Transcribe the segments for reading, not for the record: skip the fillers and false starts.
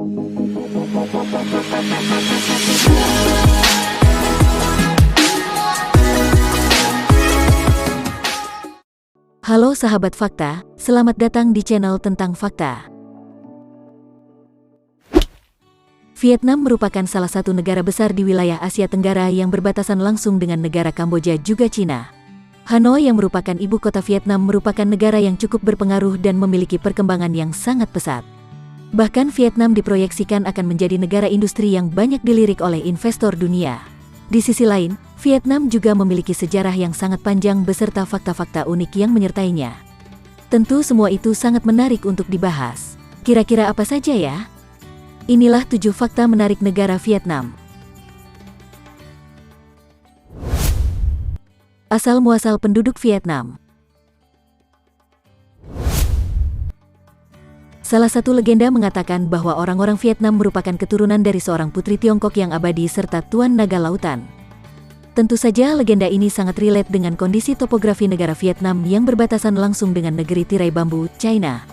Halo sahabat fakta, selamat datang di channel tentang fakta. Vietnam merupakan salah satu negara besar di wilayah Asia Tenggara yang berbatasan langsung dengan negara Kamboja juga Cina. Hanoi yang merupakan ibu kota Vietnam merupakan negara yang cukup berpengaruh dan memiliki perkembangan yang sangat pesat. Bahkan Vietnam diproyeksikan akan menjadi negara industri yang banyak dilirik oleh investor dunia. Di sisi lain, Vietnam juga memiliki sejarah yang sangat panjang beserta fakta-fakta unik yang menyertainya. Tentu semua itu sangat menarik untuk dibahas. Kira-kira apa saja ya? Inilah 7 fakta menarik negara Vietnam. Asal-muasal penduduk Vietnam. Salah satu legenda mengatakan bahwa orang-orang Vietnam merupakan keturunan dari seorang putri Tiongkok yang abadi serta tuan naga lautan. Tentu saja legenda ini sangat relate dengan kondisi topografi negara Vietnam yang berbatasan langsung dengan negeri tirai bambu, China.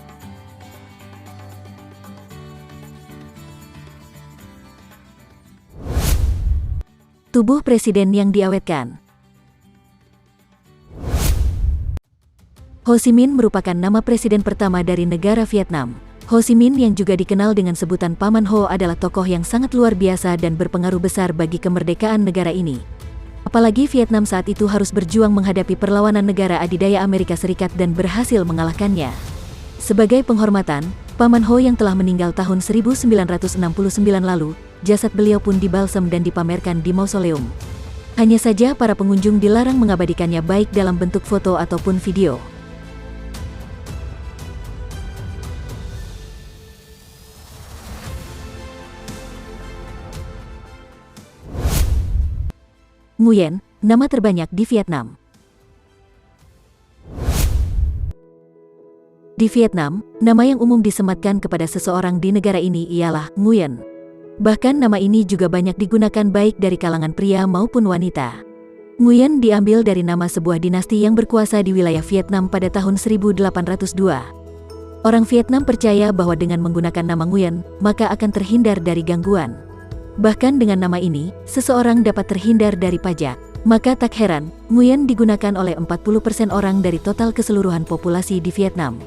Tubuh presiden yang diawetkan. Ho Chi Minh merupakan nama presiden pertama dari negara Vietnam. Ho Chi Minh yang juga dikenal dengan sebutan Paman Ho adalah tokoh yang sangat luar biasa dan berpengaruh besar bagi kemerdekaan negara ini. Apalagi Vietnam saat itu harus berjuang menghadapi perlawanan negara adidaya Amerika Serikat dan berhasil mengalahkannya. Sebagai penghormatan, Paman Ho yang telah meninggal tahun 1969 lalu, jasad beliau pun dibalsem dan dipamerkan di mausoleum. Hanya saja para pengunjung dilarang mengabadikannya baik dalam bentuk foto ataupun video. Nguyen, nama terbanyak di Vietnam. Di Vietnam, nama yang umum disematkan kepada seseorang di negara ini ialah Nguyen. Bahkan nama ini juga banyak digunakan baik dari kalangan pria maupun wanita. Nguyen diambil dari nama sebuah dinasti yang berkuasa di wilayah Vietnam pada tahun 1802. Orang Vietnam percaya bahwa dengan menggunakan nama Nguyen, maka akan terhindar dari gangguan. Bahkan dengan nama ini, seseorang dapat terhindar dari pajak. Maka tak heran, Nguyen digunakan oleh 40% orang dari total keseluruhan populasi di Vietnam.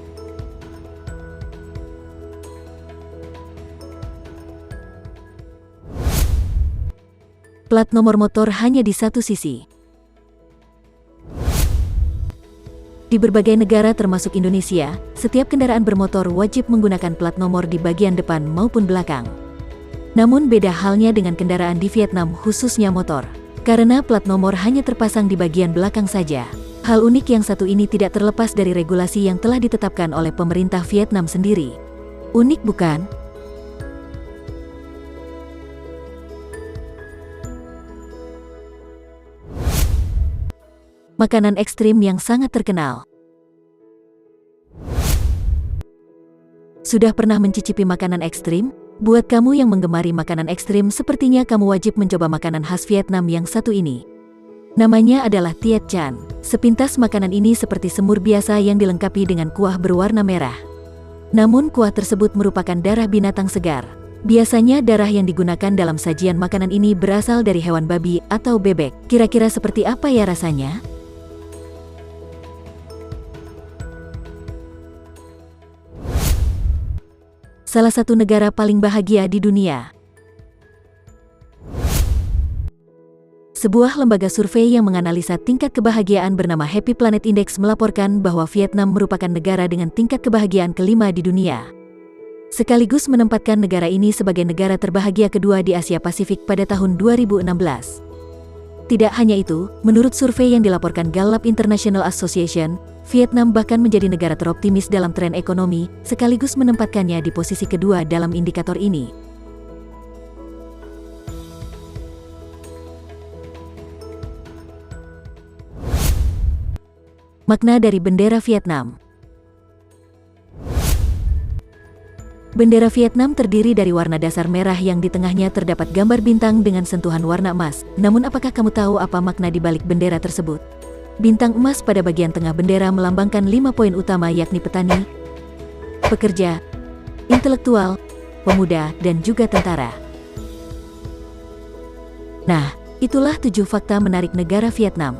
Plat nomor motor hanya di satu sisi. Di berbagai negara termasuk Indonesia, setiap kendaraan bermotor wajib menggunakan plat nomor di bagian depan maupun belakang. Namun beda halnya dengan kendaraan di Vietnam khususnya motor. Karena plat nomor hanya terpasang di bagian belakang saja. Hal unik yang satu ini tidak terlepas dari regulasi yang telah ditetapkan oleh pemerintah Vietnam sendiri. Unik bukan? Makanan ekstrim yang sangat terkenal. Sudah pernah mencicipi makanan ekstrim? Buat kamu yang menggemari makanan ekstrim, sepertinya kamu wajib mencoba makanan khas Vietnam yang satu ini. Namanya adalah Tiet Chan. Sepintas makanan ini seperti semur biasa yang dilengkapi dengan kuah berwarna merah. Namun kuah tersebut merupakan darah binatang segar. Biasanya darah yang digunakan dalam sajian makanan ini berasal dari hewan babi atau bebek. Kira-kira seperti apa ya rasanya? Salah satu negara paling bahagia di dunia. Sebuah lembaga survei yang menganalisa tingkat kebahagiaan bernama Happy Planet Index melaporkan bahwa Vietnam merupakan negara dengan tingkat kebahagiaan kelima di dunia. Sekaligus menempatkan negara ini sebagai negara terbahagia kedua di Asia Pasifik pada tahun 2016. Tidak hanya itu, menurut survei yang dilaporkan Gallup International Association, Vietnam bahkan menjadi negara teroptimis dalam tren ekonomi, sekaligus menempatkannya di posisi kedua dalam indikator ini. Makna dari bendera Vietnam. Bendera Vietnam terdiri dari warna dasar merah yang di tengahnya terdapat gambar bintang dengan sentuhan warna emas. Namun apakah kamu tahu apa makna di balik bendera tersebut? Bintang emas pada bagian tengah bendera melambangkan 5 poin utama, yakni petani, pekerja, intelektual, pemuda, dan juga tentara. Nah, itulah 7 fakta menarik negara Vietnam.